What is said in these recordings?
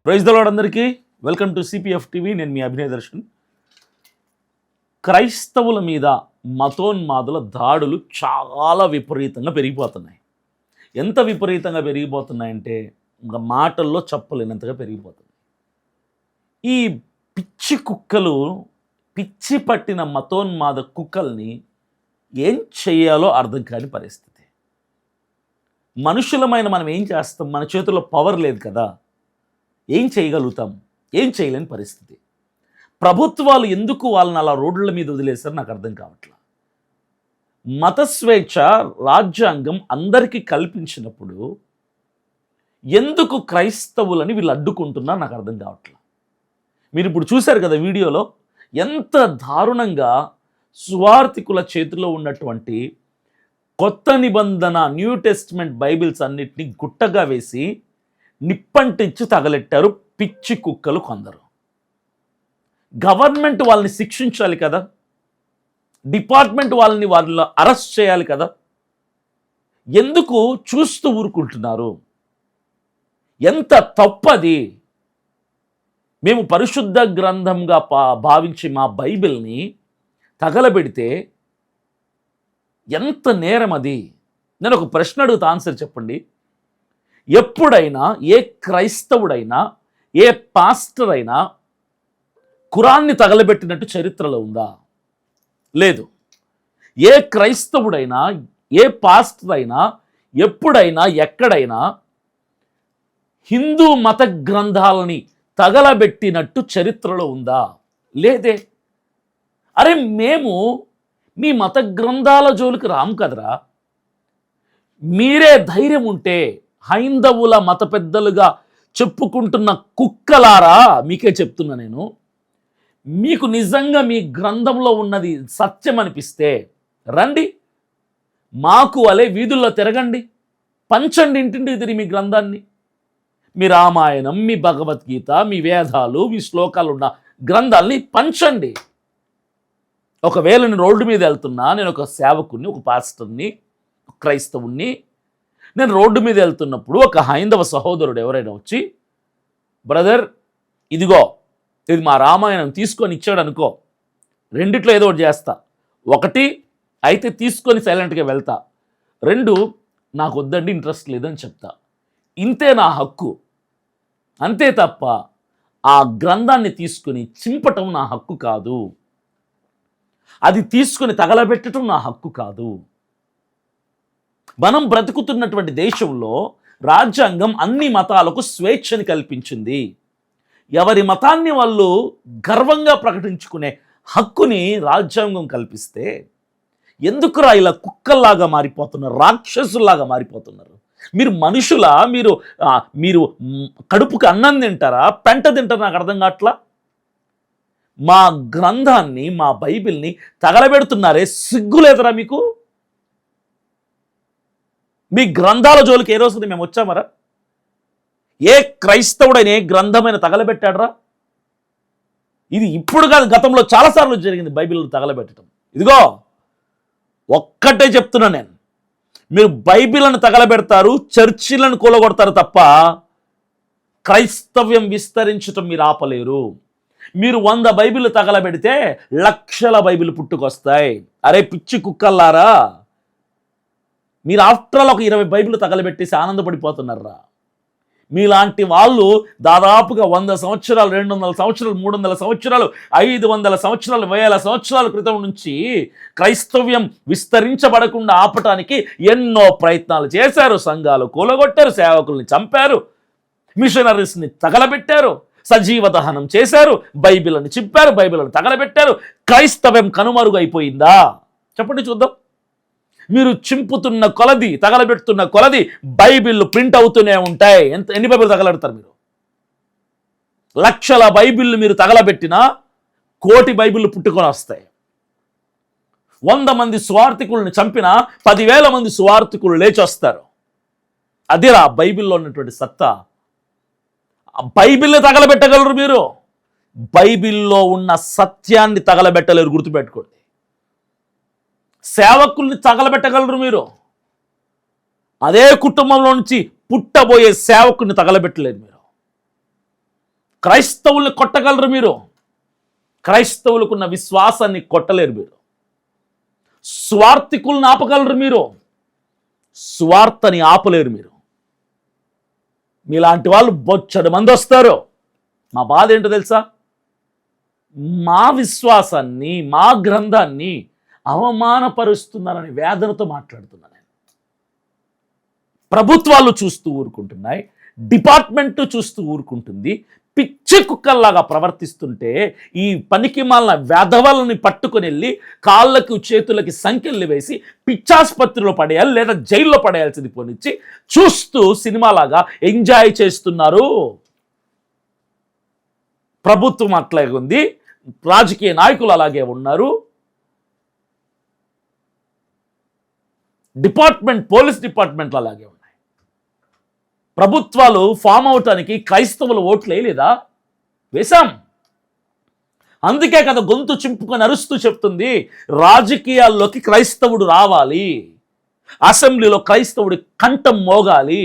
Praise the lord అందరికీ. Welcome to CPF TV. నేను మీ అభినయ దర్శన్. క్రైస్తవుల మీద మతోన్మాదుల దాడులు చాలా విపరీతంగా పెరిగిపోతున్నాయి. ఎంత విపరీతంగా పెరిగిపోతున్నాయంటే ఇంకా మాటల్లో చెప్పలేనంతగా పెరిగిపోతుంది. ఈ పిచ్చి కుక్కలు, పిచ్చి పట్టిన మతోన్మాద కుక్కల్ని ఏం చేయాలో అర్థం కాని పరిస్థితి. మనుషులమైన మనం ఏం చేస్తాం? మన చేతుల్లో పవర్ లేదు కదా, ఏం చేయగలుగుతాం? ఏం చేయలేని పరిస్థితి. ప్రభుత్వాలు ఎందుకు వాళ్ళని అలా రోడ్ల మీద వదిలేశారు నాకు అర్థం కావట్లా. మత స్వేచ్ఛ రాజ్యాంగం అందరికీ కల్పించినప్పుడు ఎందుకు క్రైస్తవులని వీళ్ళు అడ్డుకుంటున్నారు నాకు అర్థం కావట్లా. మీరు ఇప్పుడు చూశారు కదా వీడియోలో, ఎంత దారుణంగా సువార్థికుల చేతిలో ఉన్నటువంటి కొత్త నిబంధన న్యూ టెస్ట్మెంట్ బైబిల్స్ అన్నిటినీ గుట్టగా వేసి నిప్పంటించి తగలెట్టారు పిచ్చి కుక్కలు కొందరు. గవర్నమెంట్ వాళ్ళని శిక్షించాలి కదా, డిపార్ట్మెంట్ వాళ్ళని అరెస్ట్ చేయాలి కదా, ఎందుకు చూస్తూ ఊరుకుంటున్నారు? ఎంత తప్పది. మేము పరిశుద్ధ గ్రంథంగా భావించి మా బైబిల్ని తగలబెడితే ఎంత నేరం అది? నేను ఒక ప్రశ్న అడుగుతా, ఆన్సర్ చెప్పండి. ఎప్పుడైనా ఏ క్రైస్తవుడైనా, ఏ పాస్టర్ అయినా ఖురాన్ని తగలబెట్టినట్టు చరిత్రలో ఉందా? లేదు. ఏ క్రైస్తవుడైనా, ఏ పాస్టర్ అయినా ఎప్పుడైనా ఎక్కడైనా హిందూ మత గ్రంథాలని తగలబెట్టినట్టు చరిత్రలో ఉందా? లేదే. అరే, మేము మీ మత గ్రంథాల జోలికి రాము కదరా. మీరే ధైర్యం ఉంటే హైందవుల మత పెద్దలుగా చెప్పుకుంటున్న కుక్కలారా, మీకే చెప్తున్నా నేను, మీకు నిజంగా మీ గ్రంథంలో ఉన్నది సత్యం అనిపిస్తే రండి, మాకు వలె వీధుల్లో తిరగండి, పంచండి ఇంటింటికి తిరిగి మీ గ్రంథాన్ని. మీ రామాయణం, మీ భగవద్గీత, మీ వేదాలు, మీ శ్లోకాలు ఉన్న గ్రంథాలని పంచండి. ఒకవేళ నేను రోడ్డు మీద వెళ్తున్నా, నేను ఒక సేవకుని, ఒక పాస్టర్ని, క్రైస్తవుణ్ణి, నేను రోడ్డు మీద వెళ్తున్నప్పుడు ఒక హైందవ సహోదరుడు ఎవరైనా వచ్చి, బ్రదర్ ఇదిగో ఇది మా రామాయణం తీసుకొని ఇచ్చాడు అనుకో, రెండిట్లో ఏదో ఒకటి చేస్తా. ఒకటి అయితే తీసుకొని సైలెంట్గా వెళ్తా, రెండు నాకు వద్దండి, ఇంట్రెస్ట్ లేదని చెప్తా. ఇంతే నా హక్కు, అంతే తప్ప ఆ గ్రంథాన్ని తీసుకొని చింపటం నా హక్కు కాదు, అది తీసుకొని తగలబెట్టడం నా హక్కు కాదు. మనం బ్రతుకుతున్నటువంటి దేశంలో రాజ్యాంగం అన్ని మతాలకు స్వేచ్ఛని కల్పించింది. ఎవరి మతాన్ని వాళ్ళు గర్వంగా ప్రకటించుకునే హక్కుని రాజ్యాంగం కల్పిస్తే ఎందుకురా ఇలా కుక్కల్లాగా మారిపోతున్నారు, రాక్షసుల్లాగా మారిపోతున్నారు? మీరు మనుషులా? మీరు కడుపుకి అన్నం తింటారా, పెంట తింటారా? నాకు అర్థం కావట్లా. మా గ్రంథాన్ని, మా బైబిల్ని తగలబెడుతున్నారే, సిగ్గులేదరా మీకు? మీ గ్రంథాల జోలికి ఏ రోజున మేము వచ్చామరా? ఏ క్రైస్తవుడైన ఏ గ్రంథమైన తగలబెట్టాడరా? ఇది ఇప్పుడు కాదు, గతంలో చాలాసార్లు జరిగింది బైబిల్ని తగలబెట్టడం. ఇదిగో ఒక్కటే చెప్తున్నా నేను, మీరు బైబిల్ని తగలబెడతారు, చర్చిలను కూలగొడతారు తప్ప క్రైస్తవ్యం విస్తరించటం మీరు ఆపలేరు. మీరు 100 బైబిల్ తగలబెడితే లక్షల బైబిల్ పుట్టుకొస్తాయి. అరే పిచ్చి కుక్కల్లారా, మీరు ఆఫ్టర్ ఆల్ ఒక 20 బైబిల్ తగలబెట్టేసి ఆనందపడిపోతున్నారా? మీలాంటి వాళ్ళు దాదాపుగా 100 సంవత్సరాలు, 200 సంవత్సరాలు, 300 సంవత్సరాలు, 500 సంవత్సరాలు, 1000 సంవత్సరాల క్రితం నుంచి క్రైస్తవ్యం విస్తరించబడకుండా ఆపటానికి ఎన్నో ప్రయత్నాలు చేశారు. సంఘాలు కూలగొట్టారు, సేవకుల్ని చంపారు, మిషనరీస్ని తగలబెట్టారు, సజీవ దహనం చేశారు, బైబిల్ని చింపారు, బైబిల్ని తగలబెట్టారు. క్రైస్తవ్యం కనుమరుగైపోయిందా? చెప్పండి చూద్దాం. మీరు చింపుతున్న కొలది, తగలబెడుతున్న కొలది బైబిల్ ప్రింట్ అవుతూనే ఉంటాయి. ఎన్ని బైబిల్ తగలబెడతారు మీరు? లక్షల బైబిల్ మీరు తగలబెట్టినా 1,000,000 బైబిల్ పుట్టుకొని వస్తాయి. 100 మంది సువార్థికుల్ని చంపినా 10,000 మంది సువార్థికులు లేచి వస్తారు. అదేరా బైబిల్లో ఉన్నటువంటి సత్తా. బైబిల్ని తగలబెట్టగలరు మీరు, బైబిల్లో ఉన్న సత్యాన్ని తగలబెట్టలేరు, గుర్తుపెట్టుకోండి. సేవకుల్ని తగలబెట్టగలరు మీరు, అదే కుటుంబంలో నుంచి పుట్టబోయే సేవకుని తగలబెట్టలేదు మీరు. క్రైస్తవుల్ని కొట్టగలరు మీరు, క్రైస్తవులకున్న విశ్వాసాన్ని కొట్టలేరు మీరు. స్వార్థికులను ఆపగలరు మీరు, స్వార్థని ఆపలేరు మీరు. మీలాంటి వాళ్ళు బొచ్చడు మంది వస్తారు. మా బాధ ఏంటో తెలుసా? మా విశ్వాసాన్ని, మా గ్రంథాన్ని అవమానపరుస్తున్నారని వేదనతో మాట్లాడుతున్నాను. ప్రభుత్వాలు చూస్తూ ఊరుకుంటున్నాయి, డిపార్ట్మెంట్ చూస్తూ ఊరుకుంటుంది. పిచ్చి కుక్కల్లాగా ప్రవర్తిస్తుంటే ఈ పనికి మాలిన వెధవలని పట్టుకుని వెళ్ళి కాళ్ళకు చేతులకి సంఖ్యలు వేసి పిచ్చాసుపత్రిలో పడేయాలి, లేదా జైల్లో పడేయాల్సింది పోనిచ్చి చూస్తూ సినిమాలాగా ఎంజాయ్ చేస్తున్నారు. ప్రభుత్వం అట్లాగే ఉంది, రాజకీయ నాయకులు అలాగే ఉన్నారు, డిపార్ట్మెంట్, పోలీస్ డిపార్ట్మెంట్లు అలాగే ఉన్నాయి. ప్రభుత్వాలు ఫామ్ అవటానికి క్రైస్తవుల ఓట్లు వేయలేదా? వేశాం. అందుకే కదా గొంతు చింపుకొని అరుస్తూ చెప్తుంది, రాజకీయాల్లోకి క్రైస్తవుడు రావాలి, అసెంబ్లీలో క్రైస్తవుడి కంఠం మోగాలి,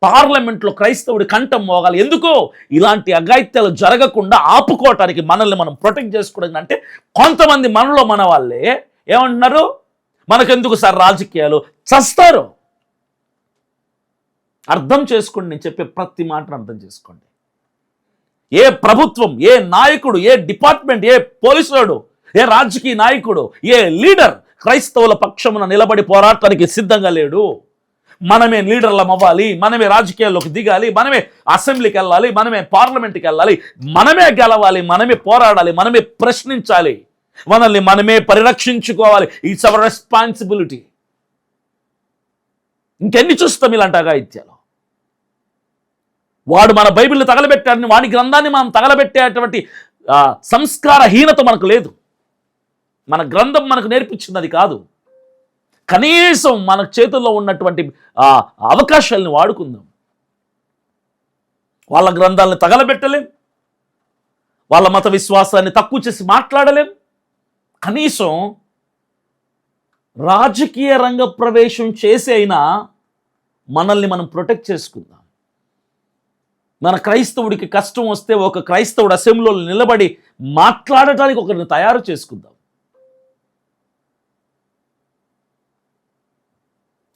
పార్లమెంట్లో క్రైస్తవుడి కంఠం మోగాలి. ఎందుకు? ఇలాంటి అఘాయిత్యాలు జరగకుండా ఆపుకోవటానికి, మనల్ని మనం ప్రొటెక్ట్ చేసుకోవడానికి. అంటే కొంతమంది మనలో మన వాళ్ళే ఏమంటున్నారు, మనకెందుకు సార్ రాజకీయాలు, చస్తారు. అర్థం చేసుకోండి, నేను చెప్పే ప్రతి మాటను అర్థం చేసుకోండి. ఏ ప్రభుత్వం, ఏ నాయకుడు, ఏ డిపార్ట్మెంట్, ఏ పోలీసుడు, ఏ రాజకీయ నాయకుడు, ఏ లీడర్ క్రైస్తవుల పక్షమున నిలబడి పోరాటానికి సిద్ధంగా లేడు. మనమే లీడర్లం అవ్వాలి, మనమే రాజకీయాల్లోకి దిగాలి, మనమే అసెంబ్లీకి వెళ్ళాలి, మనమే పార్లమెంట్కి వెళ్ళాలి, మనమే గెలవాలి, మనమే పోరాడాలి, మనమే ప్రశ్నించాలి, మనల్ని మనమే పరిరక్షించుకోవాలి. It's our responsibility. ఇంకెన్ని చూస్తాం ఇలాంటి అఘాయిత్యాలు? వాడు మన బైబిల్ని తగలబెట్టాడని, వాడి గ్రంథాన్ని మనం తగలబెట్టేటువంటి సంస్కారహీనత మనకు లేదు. మన గ్రంథం మనకు నేర్పించింది అది కాదు. కనీసం మన చేతుల్లో ఉన్నటువంటి అవకాశాలను వాడుకుందాం. వాళ్ళ గ్రంథాలను తగలబెట్టలేం, వాళ్ళ మత విశ్వాసాన్ని తక్కువ చేసి మాట్లాడలేం. కనీసం రాజకీయ రంగ ప్రవేశం చేసి అయినా మనల్ని మనం ప్రొటెక్ట్ చేసుకుందాం. మన క్రైస్తవుడికి కష్టం వస్తే ఒక క్రైస్తవుడు అసెంబ్లీలో నిలబడి మాట్లాడటానికి ఒకరిని తయారు చేసుకుందాం.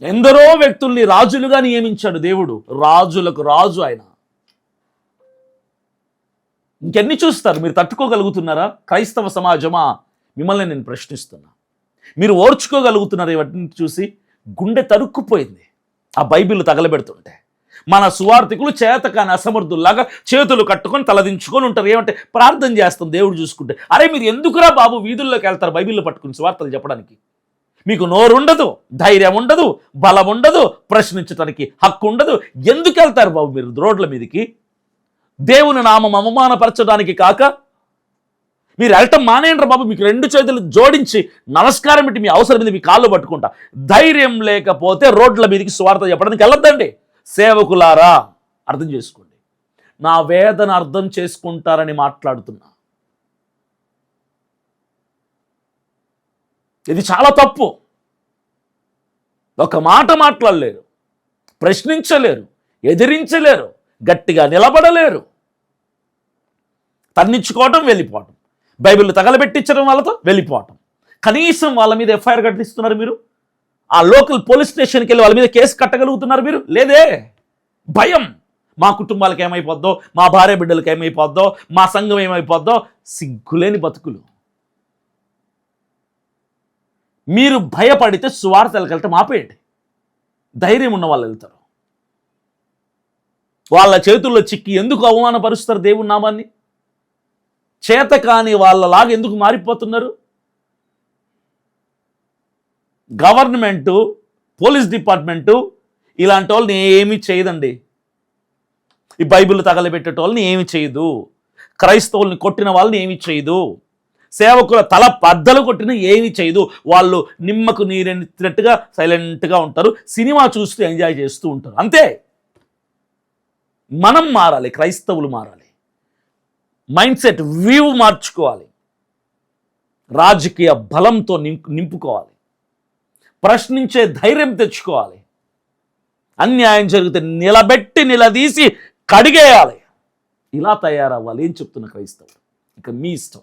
ఎందరో వ్యక్తుల్ని రాజులుగా నియమించాడు దేవుడు, రాజులకు రాజు ఆయన. ఇంకెన్ని చూస్తారు? మీరు తట్టుకోగలుగుతున్నారా? క్రైస్తవ సమాజమా, మిమ్మల్ని నేను ప్రశ్నిస్తున్నా. మీరు ఓర్చుకోగలుగుతున్నారు? ఇవన్నీ చూసి గుండె తరుక్కుపోయింది ఆ బైబిల్ తగలబెడుతుంటే. మన సువార్థికులు చేతకాని అసమర్థుల్లాగా చేతులు కట్టుకొని తలదించుకొని ఉంటారు. ఏమంటే ప్రార్థన చేస్తాం దేవుడు చూసుకుంటే. అరే మీరు ఎందుకురా బాబు వీధుల్లోకి వెళ్తారు బైబిల్లో పట్టుకుని సువార్తలు చెప్పడానికి? మీకు నోరు ఉండదు, ధైర్యం ఉండదు, బలం ఉండదు, ప్రశ్నించడానికి హక్కు ఉండదు. ఎందుకు వెళ్తారు బాబు మీరు రోడ్ల మీదకి? దేవుని నామం అవమానపరచడానికి కాక మీరు వెళ్ళటం మానేయండి బాబు. మీకు రెండు చేతులు జోడించి నమస్కారం పెట్టి మీ అవసరం మీద మీ కాళ్ళు పట్టుకుంటా. ధైర్యం లేకపోతే రోడ్ల మీదకి సువార్త చెప్పడానికి వెళ్ళొద్దండి. సేవకులారా అర్థం చేసుకోండి, నా వేదన అర్థం చేసుకుంటారని మాట్లాడుతున్నా. ఇది చాలా తప్పు. ఒక మాట మాట్లాడలేరు, ప్రశ్నించలేరు, ఎదిరించలేరు, గట్టిగా నిలబడలేరు. తన్నించుకోవటం, వెళ్ళిపోవటం, బైబిల్ తగలబెట్టించడం, వాళ్ళతో వెళ్ళిపోవటం. కనీసం వాళ్ళ మీద ఎఫ్ఐఆర్ కట్టిస్తున్నారు మీరు? ఆ లోకల్ పోలీస్ స్టేషన్కి వెళ్ళి వాళ్ళ మీద కేసు కట్టగలుగుతున్నారు మీరు? లేదే. భయం. మా కుటుంబాలకు ఏమైపోద్దో, మా భార్య బిడ్డలకు ఏమైపోద్దో, మా సంఘం ఏమైపోద్దో. సిగ్గులేని బతుకులు. మీరు భయపడితే సువార్తలకు వెళ్ళటం ఆపేయండి. ధైర్యం ఉన్న వాళ్ళు వెళ్తారు. వాళ్ళ చేతుల్లో చిక్కి ఎందుకు అవమానపరుస్తారు దేవుని నామాన్ని? చేత కాని వాళ్ళలాగా ఎందుకు మారిపోతున్నారు? గవర్నమెంటు, పోలీస్ డిపార్ట్మెంటు ఇలాంటి వాళ్ళని ఏమీ చేయదండి. ఈ బైబిల్ తగలబెట్టేటోళ్ళని ఏమి చేయదు, క్రైస్తవుల్ని కొట్టిన వాళ్ళని ఏమి చేయదు, సేవకుల తల బద్దలు కొట్టిన ఏమి చేయదు. వాళ్ళు నిమ్మకు నీరెత్తినట్టుగా సైలెంట్గా ఉంటారు, సినిమా చూస్తూ ఎంజాయ్ చేస్తూ ఉంటారు, అంతే. మనం మారాలి, క్రైస్తవులు మారాలి, మైండ్ సెట్ వ్యూ మార్చుకోవాలి, రాజకీయ బలంతో నింపుకోవాలి, ప్రశ్నించే ధైర్యం తెచ్చుకోవాలి, అన్యాయం జరిగితే నిలబెట్టి నిలదీసి కడిగేయాలి. ఇలా తయారవ్వాలి ఏం చెప్తున్న క్రైస్తవుడు. ఇక మీ ఇష్టం.